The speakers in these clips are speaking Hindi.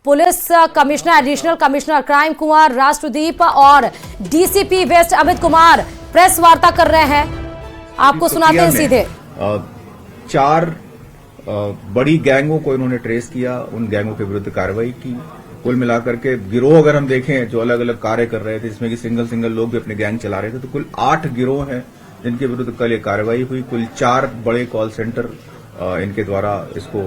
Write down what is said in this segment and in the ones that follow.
Police commissioner additional commissioner crime Kumar Rashtradeep और DCP west Amit Kumar press वार्ता कर रहे हैं। आपको सुनाते हैं सीधे। 4 बड़ी गैंगों को इन्होंने ट्रेस किया, उन गैंगों के विरुद्ध कार्रवाई की। कुल मिलाकर के गिरोह अगर हम देखें जो अलग अलग कार्य कर रहे थे, जिसमें कि सिंगल लोग भी अपने गैंग चला रहे थे, तो कुल 8 गिरोह हैं जिनके विरुद्ध कल ये कार्रवाई हुई। कुल 4 बड़े कॉल सेंटर इनके द्वारा इसको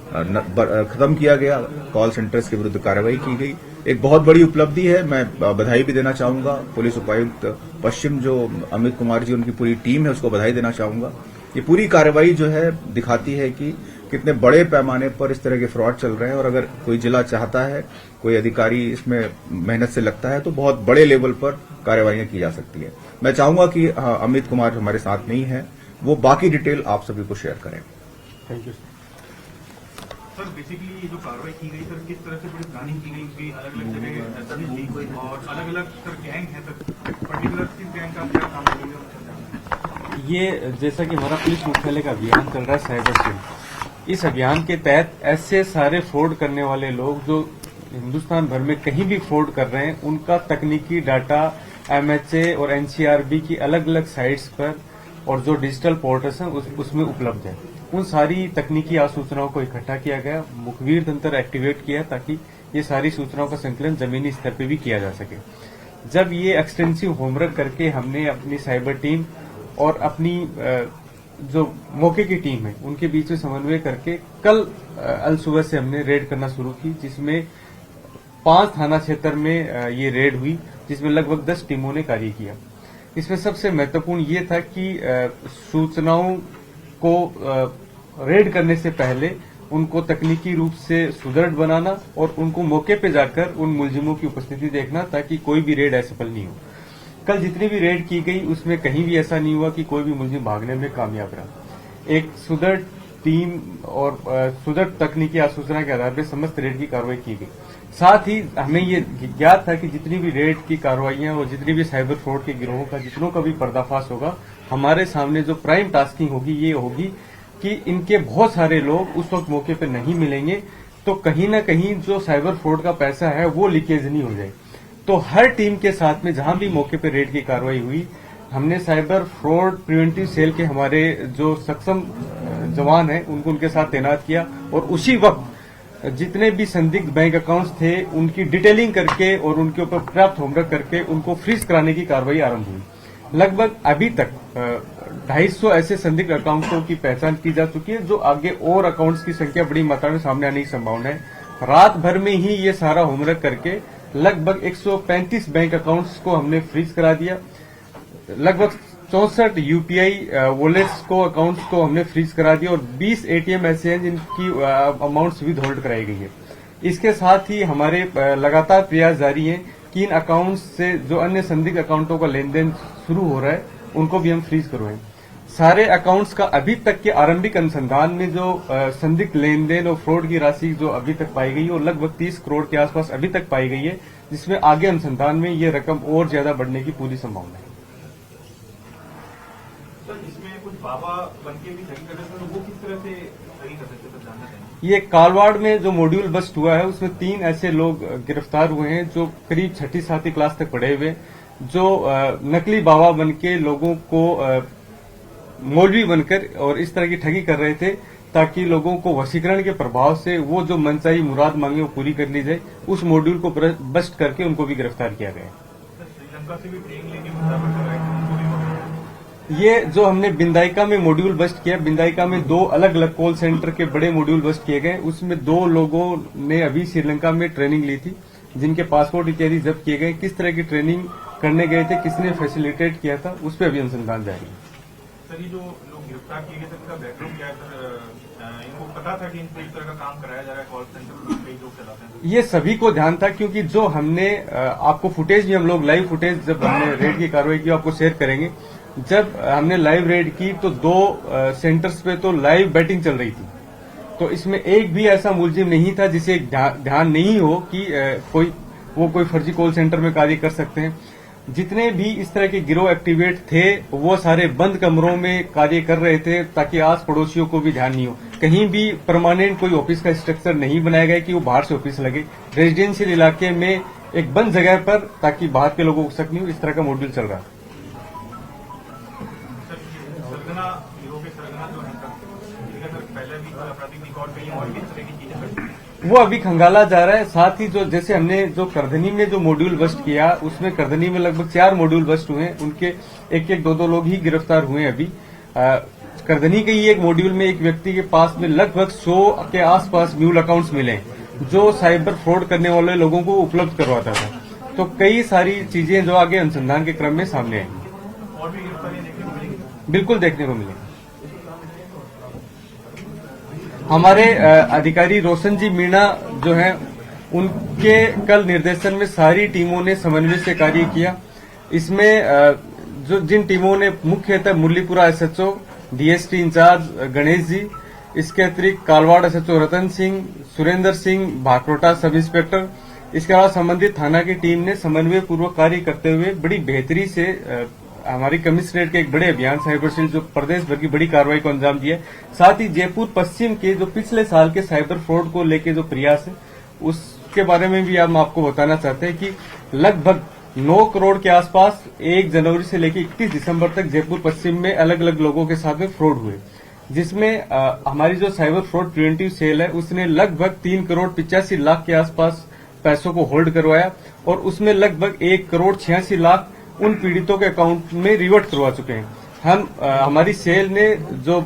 खत्म किया गया, कॉल सेंटर्स के विरुद्ध कार्रवाई की गई। एक बहुत बड़ी उपलब्धि है। मैं बधाई भी देना चाहूंगा पुलिस उपायुक्त पश्चिम जो अमित कुमार जी, उनकी पूरी टीम है, उसको बधाई देना चाहूंगा। ये पूरी कार्रवाई जो है दिखाती है कि कितने बड़े पैमाने पर इस तरह के फ्रॉड चल रहे हैं, और अगर कोई जिला चाहता है, कोई अधिकारी इसमें मेहनत से लगता है, तो बहुत बड़े लेवल पर कार्रवाइयां की जा सकती है। मैं चाहूंगा कि अमित कुमार हमारे साथ नहीं है, वो बाकी डिटेल आप सभी को शेयर करें। Thank you sir. बेसिकली ये जो कार्रवाई की गई सर, किस तरह से बड़ी प्लानिंग की गई कि अलग अलग जगह और अलग अलग सर गैंग है सर, पर्टिकुलर किस गैंग का क्या काम करेंगे? ये जैसा कि हमारा पुलिस मुख्यालय का अभियान चल रहा है साइबर सेल, इस अभियान के तहत ऐसे सारे फ्रॉड करने वाले लोग जो हिंदुस्तान भर में कहीं भी फ्रॉड कर रहे हैं, उनका तकनीकी डाटा एमएचए और एनसीआरबी की अलग अलग साइट्स पर और जो डिजिटल पोर्टल्स हैं उसमें उपलब्ध है। उन सारी तकनीकी आसूचनाओं को इकट्ठा किया गया, मुखबिर तंत्र एक्टिवेट किया ताकि ये सारी सूचनाओं का संकलन जमीनी स्तर पर भी किया जा सके। जब ये एक्सटेंसिव होमवर्क करके हमने अपनी साइबर टीम और अपनी जो मौके की टीम है उनके बीच में समन्वय करके कल अल सुबह से हमने रेड करना शुरू की, जिसमें 5 थाना क्षेत्र में ये रेड हुई, जिसमें लगभग 10 टीमों ने कार्य किया। इसमें सबसे महत्वपूर्ण ये था कि सूचनाओं को रेड करने से पहले उनको तकनीकी रूप से सुदृढ़ बनाना और उनको मौके पे जाकर उन मुलजिमों की उपस्थिति देखना, ताकि कोई भी रेड असफल नहीं हो। कल जितनी भी रेड की गई उसमें कहीं भी ऐसा नहीं हुआ कि कोई भी मुलजिम भागने में कामयाब रहा। एक सुदृढ़ टीम और सुदृढ़ तकनीकी आसूचना के आधार पर समस्त रेड की कार्रवाई की गई। साथ ही हमें ये ज्ञात था कि जितनी भी रेड की कार्रवाइयां और जितनी भी साइबर फ्रॉड के गिरोहों का जितनों का भी पर्दाफाश होगा, हमारे सामने जो प्राइम टास्किंग होगी ये होगी कि इनके बहुत सारे लोग उस वक्त मौके पर नहीं मिलेंगे, तो कहीं ना कहीं जो साइबर फ्रॉड का पैसा है वो लीकेज नहीं हो जाए। तो हर टीम के साथ में जहां भी मौके पर रेड की कार्रवाई हुई, हमने साइबर फ्रॉड प्रिवेंटिव सेल के हमारे जो सक्षम जवान हैं उनको उनके साथ तैनात किया, और उसी वक्त जितने भी संदिग्ध बैंक अकाउंट्स थे उनकी डिटेलिंग करके और उनके ऊपर पर्याप्त होमवर्क करके उनको फ्रीज कराने की कार्रवाई आरंभ हुई। लगभग अभी तक 250 ऐसे संदिग्ध अकाउंटों की पहचान की जा चुकी है, जो आगे और अकाउंट्स की संख्या बड़ी मात्रा में सामने आने की संभावना है। रात भर में ही ये सारा होमवर्क करके लगभग 135 बैंक अकाउंट्स को हमने फ्रीज करा दिया। लगभग 64 यूपीआई वॉलेट्स को अकाउंट्स को हमने फ्रीज करा दिया, और 20 एटीएम ऐसे हैं जिनकी अमाउंट्स विद होल्ड कराई गई है। इसके साथ ही हमारे लगातार प्रयास जारी हैं कि इन अकाउंट्स से जो अन्य संदिग्ध अकाउंटों का लेन देन शुरू हो रहा है उनको भी हम फ्रीज करवाएं। सारे अकाउंट्स का अभी तक के आरंभिक अनुसंधान में जो संदिग्ध लेन देन और फ्रॉड की राशि जो अभी तक पाई गई है वो लगभग 30 करोड़ के आसपास अभी तक पाई गई है, जिसमें आगे अनुसंधान में ये रकम और ज्यादा बढ़ने की पूरी संभावना है। सर, इसमें कुछ बाबा बनके भी सही कर रहे थे, तो वो किस तरह से सही कर सकते थे, जानना चाहिए। ये कालवाड़ में जो मॉड्यूल बस्ट हुआ है उसमें 3 ऐसे लोग गिरफ्तार हुए हैं जो करीब 6ठी-7ठी क्लास तक पढ़े हुए, जो नकली बाबा बनके लोगों को मौलवी बनकर और इस तरह की ठगी कर रहे थे, ताकि लोगों को वशीकरण के प्रभाव से वो जो मनचाही मुराद मांगे वो पूरी कर ली जाए। उस मॉड्यूल को बस्ट करके उनको भी गिरफ्तार किया गया। श्रीलंका से भी ट्रेन लेके मुसाफिर कर रहे थे। ये जो हमने बिंदाइका में मॉड्यूल बस्ट किया, बिंदाइका में 2 अलग अलग कॉल सेंटर के बड़े मॉड्यूल बस्ट किए गए। उसमें 2 लोगों ने अभी श्रीलंका में ट्रेनिंग ली थी, जिनके पासपोर्ट इत्यादि जब्त किए गए। किस तरह की ट्रेनिंग करने गए थे, किसने फैसिलिटेट किया था, उस पर अभी अनुसंधान जारी है। सर, ये जो लोग गिरफ्तार किए गए थे इनका बैकग्राउंड क्या है सर? इनको पता था कि इनको इस तरह का काम कराया जा रहा है, कॉल सेंटर कई लोग चलाते हैं? ये सभी को ध्यान था, क्योंकि जो हमने आपको फुटेज भी हम लोग लाइव फुटेज जब हमने रेड की कार्रवाई की आपको शेयर करेंगे। जब हमने लाइव रेड की तो 2 सेंटर्स पे तो लाइव बैटिंग चल रही थी, तो इसमें एक भी ऐसा मुलजिम नहीं था जिसे ध्यान नहीं हो कि कोई फर्जी कॉल सेंटर में कार्य कर सकते हैं। जितने भी इस तरह के गिरोह एक्टिवेट थे वो सारे बंद कमरों में कार्य कर रहे थे, ताकि आस पड़ोसियों को भी ध्यान नहीं हो। कहीं भी परमानेंट कोई ऑफिस का स्ट्रक्चर नहीं बनाया गया कि वो बाहर से ऑफिस लगे। रेजिडेंशियल इलाके में एक बंद जगह पर, ताकि बाहर के लोगों को शक नहीं हो, इस तरह का मॉड्यूल चल रहा है। सरगना हीरो के सरगना जो है सर पहले भी आपराधिक रिकॉर्ड पे और किस तरह की चीजें करते वो अभी खंगाला जा रहा है। साथ ही जो जैसे हमने जो करधनी में जो मॉड्यूल बस्ट किया, उसमें करधनी में लगभग 4 मॉड्यूल बस्ट हुए हैं। उनके एक 2 लोग ही गिरफ्तार हुए हैं अभी। करधनी के ही एक मॉड्यूल में एक व्यक्ति के पास में लगभग 100 के आसपास म्यूल अकाउंट्स मिले जो साइबर फ्रॉड करने वाले लोगों को उपलब्ध करवाता था। तो कई सारी चीजें जो आगे अनुसंधान के क्रम में सामने आएंगी। और भी गिरफ्तारियां देखने को मिलेंगी? बिल्कुल देखने को मिलेगी। हमारे अधिकारी रोशन जी मीणा जो हैं, उनके कल निर्देशन में सारी टीमों ने समन्वय से कार्य किया। इसमें जो जिन टीमों ने मुख्यतः Muralipura SHO, DST incharge Ganesh ji, इसके अतिरिक्त Kalwad SHO Ratan Singh, Surendra Singh, Bhakrota sub inspector, इसके अलावा संबंधित थाना की टीम ने समन्वय पूर्वक कार्य करते हुए बड़ी बेहतरी से हमारी कमिश्नरेट के एक बड़े अभियान साइबर सेल जो प्रदेश भर की बड़ी कार्रवाई को अंजाम दिया। साथ ही जयपुर पश्चिम के जो पिछले साल के साइबर फ्रॉड को लेके जो प्रयास है, उसके बारे में भी हम आपको बताना चाहते हैं कि लगभग 9 करोड़ के आसपास 1 जनवरी से लेकर 31 दिसंबर तक जयपुर पश्चिम में अलग अलग लोगों के साथ में फ्रॉड हुए, जिसमें हमारी जो साइबर फ्रॉड प्रिवेंटिव सेल है उसने लगभग 3 करोड़ 85 लाख के आसपास पैसों को होल्ड करवाया और उसमें लगभग 1 करोड़ 86 लाख उन पीड़ितों के अकाउंट में रिवर्ट करवा चुके हैं। हमारी सेल ने जो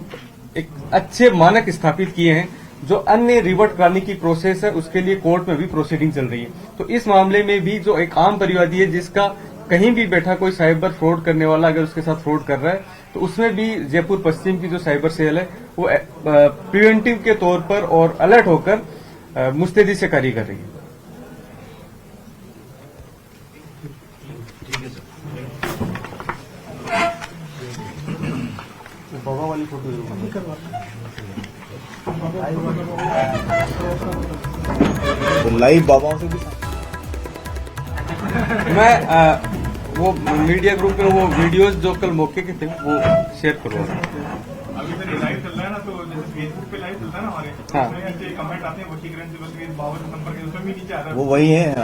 एक अच्छे मानक स्थापित किए हैं, जो अन्य रिवर्ट कराने की प्रोसेस है उसके लिए कोर्ट में भी प्रोसीडिंग चल रही है। तो इस मामले में भी जो एक आम परिवादी है जिसका कहीं भी बैठा कोई साइबर फ्रॉड करने वाला अगर उसके साथ फ्रॉड कर रहा है, तो उसमें भी जयपुर पश्चिम की जो साइबर सेल है वो प्रिवेंटिव के तौर पर और अलर्ट होकर मुस्तैदी से कार्य कर रही है। बाबा वाली फोटो तो लाइव बाबाओं से भी मैं वो मीडिया ग्रुप में वो वीडियोस जो कल मौके के थे वो शेयर करूंगा। अभी सर लाइव चल रहा है ना, तो जैसे फेसबुक पे लाइव चलता है ना हमारे, हाँ। उसमें नीचे कमेंट आते हैं वशीकरण से बस बाबर नंबर के, उसमें भी नीचे आ रहा है वो वही है।